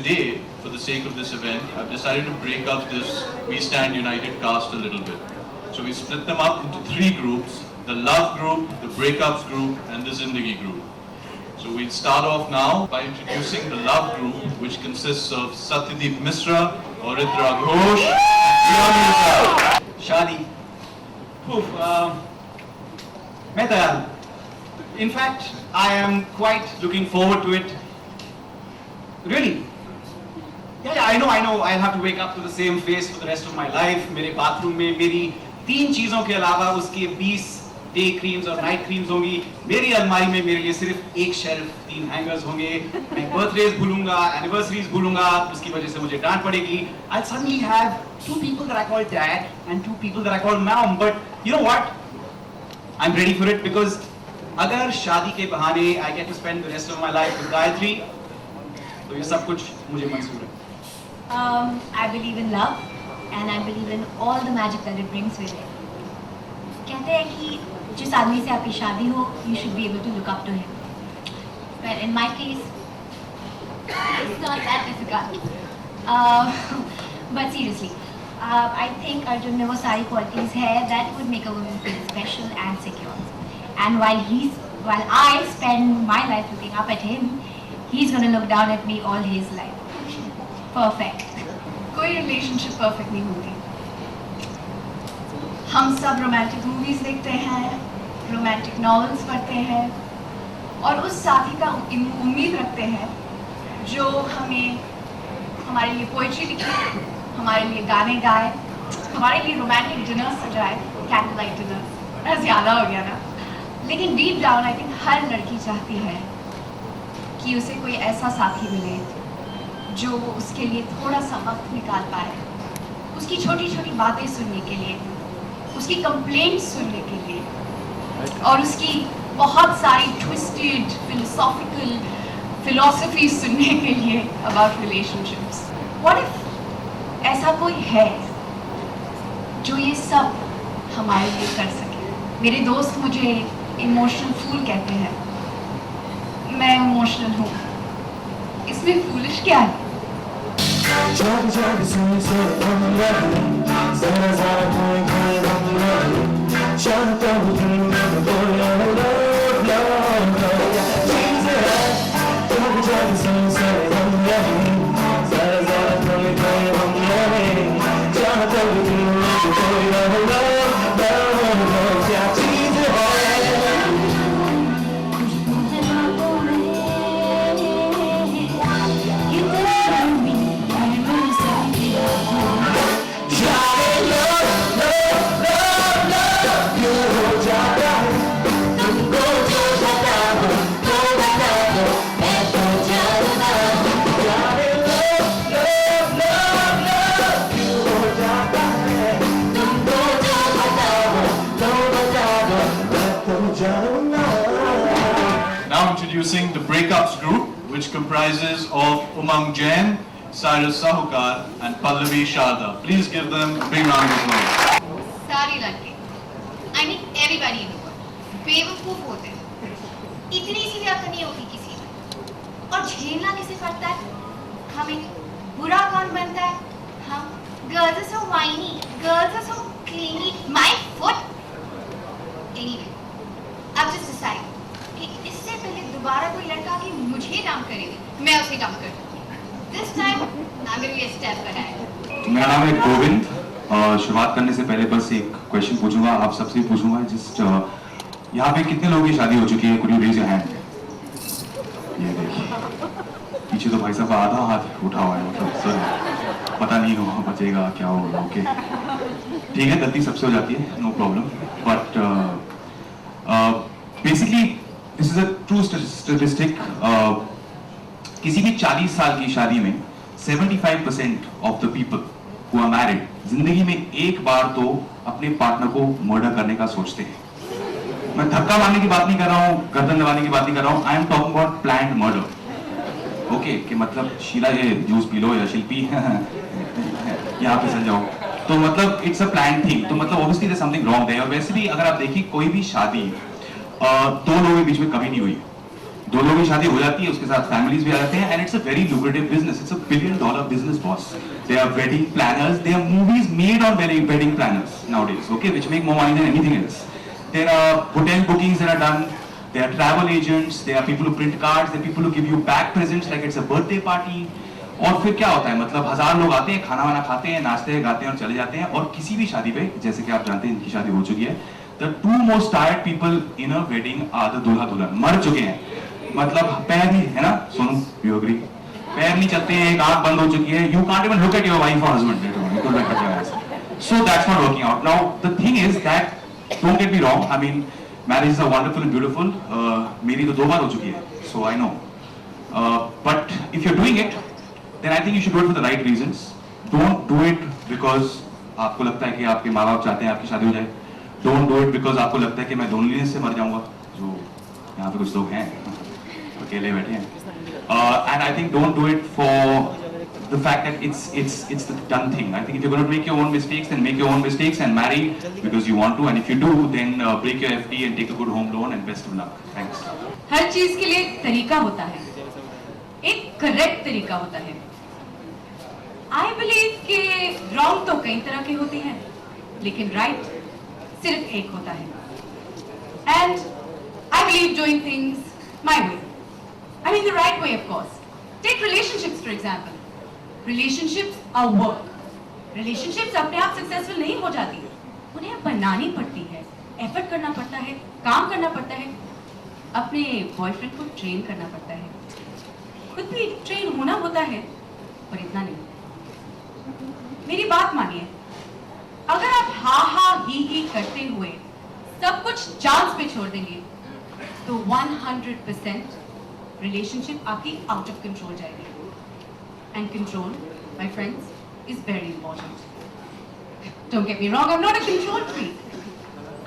today, for the sake of this event, I've decided to break up this We Stand United cast a little bit. So we split them up into three groups: the Love group, the Breakups group, and the Zindagi group. So we'll start off now by introducing the Love group, which consists of Satyadeep Misra, Oritra Ghosh, and Priya Mirza. शादी मैं तैयार. In fact, I am quite looking forward to it. Really? Yeah, I know. I'll have to wake up to the same face for the rest of my life. मेरे bathroom में मेरी 3 चीजों के अलावा उसके 20 डे क्रीम्स और night creams होंगी. मेरी अलमारी में मेरे लिए सिर्फ एक शेल्फ, 3 हैंगर्स होंगे. मैं बर्थडेज भूलूंगा, एनिवर्सरीज भूलूंगा, उसकी वजह से मुझे डांट पड़ेगी. I'll suddenly have 2 people that I call dad and 2 people that I call mom. But you know what? I'm ready for it because अगर शादी के बहाने I get to spend the rest of my life with Gayatri, तो ये सब कुछ मुझे मंजूर है. I believe in love and I believe in all the magic that it brings with it. कहते हैं कि जिस आदमी से आपकी शादी हो, you should be able to look up to him. But in my case, it's not that difficult. But seriously, I think Arjun में वो सारी qualities है that would make a woman feel special and secure. And while I spend my life looking up at him, he's gonna look down at me all his life. Perfect. कोई relationship perfect नहीं होती. हम सब romantic movies देखते हैं, romantic novels पढ़ते हैं, और उस साथी का उम्मीद रखते हैं जो हमें हमारे लिए poetry लिखे, हमारे लिए गाने गाए, हमारे लिए romantic dinner सजाए, candlelight dinner. बड़ा ज़्यादा हो गया ना. लेकिन deep down I think हर लड़की चाहती है कि उसे कोई ऐसा साथी मिले जो उसके लिए थोड़ा सा वक्त निकाल पाए, उसकी छोटी छोटी बातें सुनने के लिए, उसकी कंप्लेंट्स सुनने के लिए, और उसकी बहुत सारी ट्विस्टेड फिलोसफी सुनने के लिए अबाउट रिलेशनशिप्स. व्हाट इफ ऐसा कोई है जो ये सब हमारे लिए कर सके? मेरे दोस्त मुझे इमोशनल फूल कहते हैं. मैं इमोशनल हूँ, इसमें फूलिश क्या है? जब जब से हम रहे, जरा जरा कोई कोई हम रहे, चाहता हूँ दिल में कोई लव चीज़ है. जब जब से हम रहे, जरा जरा कोई कोई हम रहे, चाहता हूँ दिल में कोई लव क्या चीज़ है. Now introducing the Breakups group, which comprises of Umang Jain, Cyrus Sahukar, and Pallavi Sharda. Please give them a big round of applause. सारी लड़के, I mean everybody in the world, बेवकूफ होते हैं. इतनी सी भी अकल नहीं होती किसी में. और झेलना किसे पड़ता है? हमें. बुरा कौन बनता है? हम. Girls are so whiny, girls are so clingy. My foot. Anyway, अब just decide कि इससे पहले दोबारा कोई लड़का कि मुझे डंप करेगा, मैं उसे डंप कर दूँगी. This time, I'm going to be a step ahead. मेरा नाम है गोविंद. शुरुआत करने से पहले बस एक क्वेश्चन पूछूंगा, आप सबसे पूछूंगा. जस्ट यहाँ पे कितने लोगों की शादी हो चुकी है? Could you raise your hand? ये देखिए पीछे तो भाई साहब आधा हाथ उठा हुआ है. मतलब सर पता नहीं हो बचेगा क्या होगा. ओके ठीक है, गलती सबसे हो जाती है, no problem. But basically this is a true statistic. किसी भी 40 साल की शादी में 75% of the people who are married जिंदगी में एक बार तो अपने पार्टनर को मर्डर करने का सोचते हैं. मैं धक्का मारने की बात नहीं कर रहा हूँ, गर्दन दबाने की बात नहीं कर रहा हूँ. I am talking about planned murder. Okay कि मतलब शीला ये जूस पी लो या शिल्पी यहाँ पे चल जाओ. तो मतलब इट्स अ प्लान थिंग. तो मतलब ऑब्वियसली देयर समथिंग रॉन्ग है. और वैसे भी अगर आप देखिए कोई भी शादी 2 लोगों के बीच में कभी नहीं हुई. दो लोगों की शादी हो जाती है, उसके साथ फैमिलीज भी आ जाते हैं, and it's a very lucrative business, it's a $1 billion business, boss. There are wedding planners, there are movies made on wedding planners nowadays, okay, which make more money than anything else. There are hotel bookings that are done, there are travel agents, there are people who print cards, there are people who give you back presents like it's a birthday party. और फिर क्या होता है, मतलब 1000 लोग आते हैं, खाना वाना खाते हैं, नाचते हैं, गाते हैं और चले जाते हैं, और किसी भी शादी पे, जैसे कि आप जानते हैं इनकी शादी हो चुकी है, the two most tired people in a wedding are the दूल्हा दुल्हन, मर चुके हैं, मतलब पैर नहीं है ना, सोनू यू एग्री, पैर नहीं चलते हैं, एक आंख बंद हो चुकी है, you can't even look at your wife or husband, you don't look at your eyes. So that's not working out. Now the thing is that, don't get me wrong, I mean marriages are wonderful and beautiful, मेरी तो 2 बार हो चुकी है, so I know, but if you're doing it, then I think you should do it for the right reasons. Don't do it because आपको लगता है कि आपके माँ बाप चाहते हैं आपकी शादी हो जाए. Don't do it because आपको लगता है कि मैं loneliness से मर जाऊंगा, जो यहाँ पे कुछ लोग हैं अकेले बैठे हैं. And I think don't do it for the fact that it's the done thing. I think if you're going to make your own mistakes, then make your own mistakes and marry because you want to. And if you do, then break your FD and take a good home loan and best of luck. Thanks. हर चीज के लिए एक तरीका होता है, एक correct तरीका होता है. आई बिलीव कि रॉन्ग तो कई तरह के होते हैं, लेकिन राइट सिर्फ एक होता है. And I believe doing things my way. I mean the right way, of course. Take relationships for example. Relationships are work. Relationships अपने आप सक्सेसफुल नहीं हो जाती, उन्हें बनानी पड़ती है, एफर्ट करना पड़ता है, काम करना पड़ता है, अपने बॉयफ्रेंड को ट्रेन करना पड़ता है, खुद भी ट्रेन होना होता है, पर इतना नहीं. मेरी बात मानिए, अगर आप हा ही करते हुए सब कुछ चांस पे छोड़ देंगे, तो 100% रिलेशनशिप आपकी आउट ऑफ कंट्रोल जाएगी. And control, my friends, is very important. Don't get me wrong, I am not a control freak.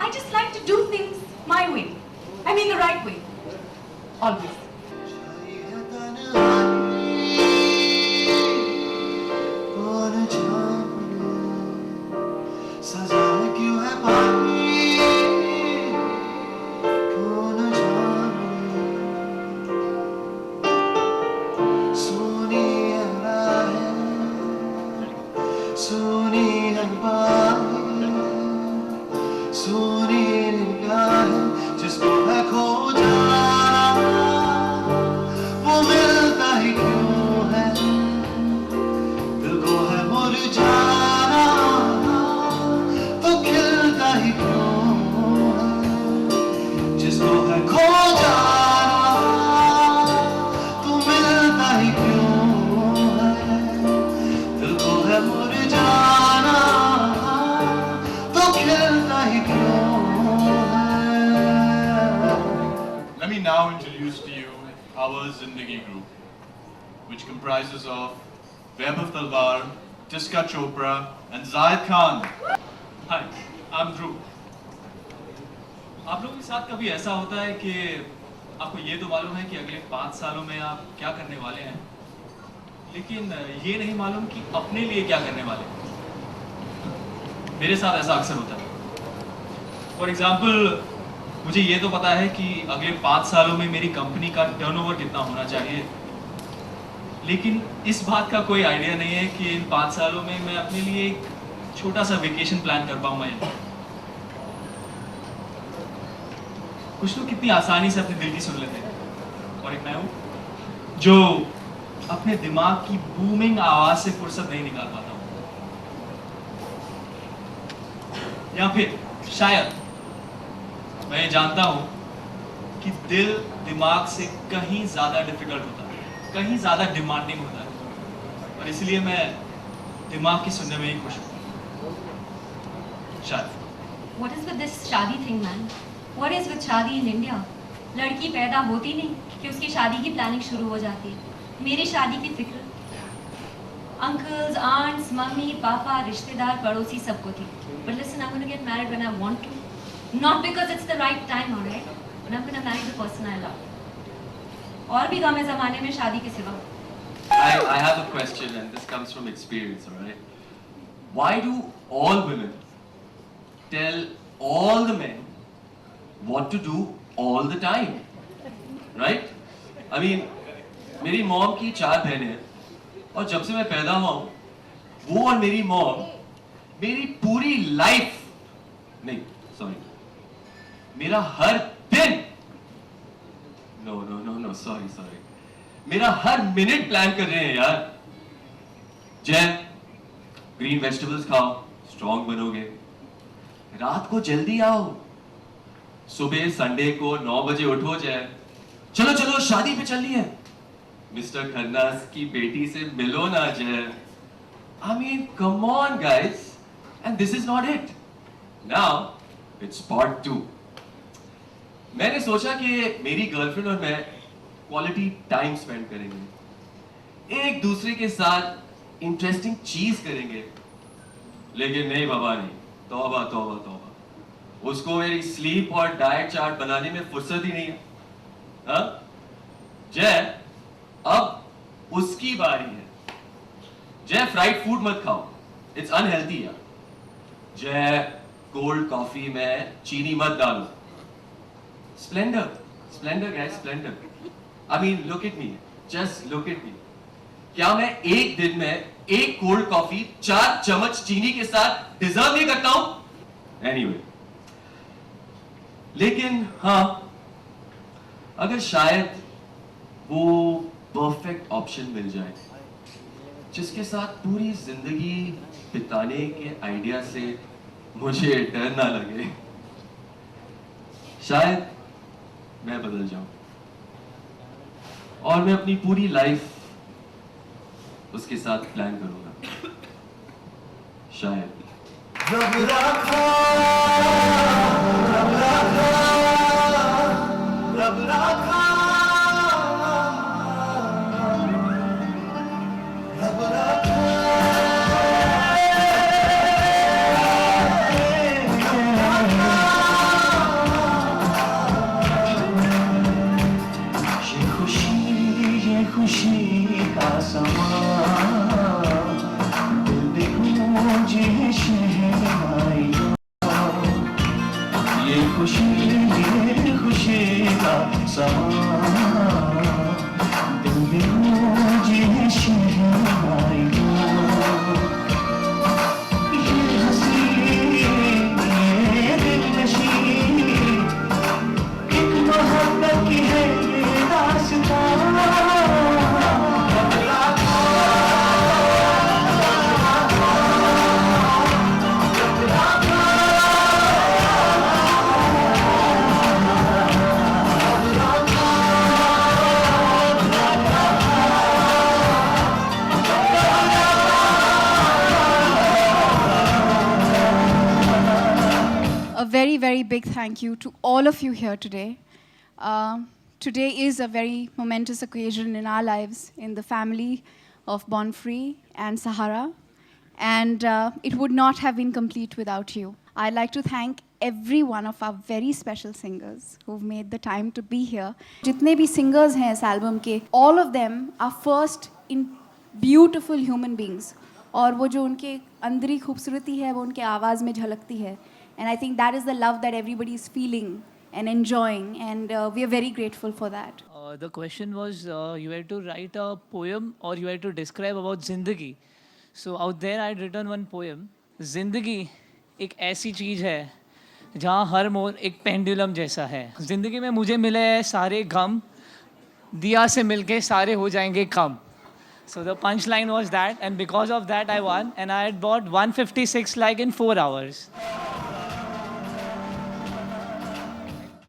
I just like to do things my way. I mean the right way. Always. जिसको है खो जाना, वो मिलता ही क्यों है, दिल को है मुरझाना, तो खिलता ही क्यों है. जिसको है खो जाना, तो मिलता ही क्यों है, दिल को है मुरझाना, तो खिलता ही क्यों है. Let me now introduce to you our Zindagi group, which comprises of Vaibhav Talwar, Tiska Chopra and Zahid Khan. Hi, I am Dhruv. आप लोगों के साथ कभी ऐसा होता है कि आपको ये तो मालूम है कि अगले 5 सालों में आप क्या करने वाले हैं, लेकिन ये नहीं मालूम कि अपने लिए क्या करने वाले हैं. मेरे साथ ऐसा अक्सर होता है. फॉर एग्जाम्पल, मुझे ये तो पता है कि अगले 5 सालों में मेरी कंपनी का टर्नओवर कितना होना चाहिए, लेकिन इस बात का कोई आइडिया नहीं है कि इन 5 सालों में मैं अपने लिए एक छोटा सा वेकेशन प्लान कर पाऊंगा या नहीं. कुछ लोग कितनी आसानी से अपने दिल की सुन लेते हैं, और एक मैं हूं जो अपने दिमाग की बूमिंग आवाज से फुर्सत नहीं निकाल पाता हूं. या फिर शायद मैं ये जानता हूं कि दिल दिमाग से कहीं ज्यादा डिफिकल्ट होता है, कहीं ज्यादा डिमांडिंग होता है, और इसलिए मैं दिमाग की सुनने में ही खुश हूं. शायद. What is with this शादी thing, man? What is with शादी in India? लड़की पैदा होती नहीं कि उसकी शादी की प्लानिंग शुरू हो जाती है. मेरी शादी की फिक्र अंकल्स, आंट्स, मम्मी, पापा, रिश्तेदार, पड़ोसी सबको थी. But listen, I'm going to get married when I want to. Not because it's the right time, alright? But I'm going to marry the person I love. और भी गम है ज़माने में शादी के सिवा. I have a question, and this comes from experience, alright? Why do all women tell all the men what to do all the time? Right? I mean, मेरी mom की 4 बहनें हैं और जब से मैं पैदा हुआ हूं, वो और मेरी मॉम मेरी पूरी लाइफ नहीं, सॉरी, मेरा हर दिन, नो, सॉरी, मेरा हर मिनट प्लान कर रहे हैं यार। जय, ग्रीन वेजिटेबल्स खाओ, स्ट्रॉन्ग बनोगे। रात को जल्दी आओ, सुबह संडे को 9 बजे उठो। जय, चलो शादी पे चलनी है, मिस्टर खन्ना की बेटी से मिलो ना। जय, I mean, come on guys, and this is not it. Now it's part 2. मैंने सोचा कि मेरी गर्लफ्रेंड और मैं क्वालिटी टाइम स्पेंड करेंगे, एक दूसरे के साथ इंटरेस्टिंग चीज करेंगे। लेकिन नहीं बाबा, नहीं, तौबा, उसको मेरी स्लीप और डाइट चार्ट बनाने में फुर्सत ही नहीं है। हाँ? जय, अब उसकी बारी है। जय, फ्राइड फूड मत खाओ, इट्स अनहेल्दी यार। जय, कोल्ड कॉफी में चीनी मत डालो। Splendor guys, Splendor. I mean, look at me, just look at me. क्या मैं एक दिन में एक कोल्ड कॉफी 4 चम्मच चीनी के साथ डिजर्व नहीं करता हूं? एनीवे, लेकिन हाँ, अगर शायद वो परफेक्ट ऑप्शन मिल जाए जिसके साथ पूरी जिंदगी बिताने के आइडिया से मुझे डर ना लगे, शायद मैं बदल जाऊं और मैं अपनी पूरी लाइफ उसके साथ प्लान करूंगा। शायद। रब राखा, रब राखा, रब राखा, रब राखा। ये खुशी का समा, दिल भी गूंजे शहनाइयों। ये खुशी का समा, दिल भी गूंजे शहनाइयों। ये हंसी, ये दिलनशी, एक मोहब्बत की है ये दास्तां। A very, very big thank you to all of you here today. Today is a very momentous occasion in our lives, in the family of Born Free and Sahara, and it would not have been complete without you. I'd like to thank every one of our very special singers who've made the time to be here. जितने भी singers हैं इस album के, all of them are first in beautiful human beings, और वो जो उनके अंदरी खूबसूरती है वो उनके आवाज़ में झलकती है. And I think that is the love that everybody is feeling and enjoying, and we are very grateful for that. The question was, you had to write a poem or you had to describe about Zindagi. So out there I had written one poem. Zindagi एक ऐसी चीज़ है जहाँ हर मोड़ एक pendulum जैसा है. ज़िंदगी में मुझे मिले हैं सारे गम, दिया से मिलके सारे हो जाएंगे कम. So the punchline was that, and because of that I won, and I had bought 156 like in 4 hours.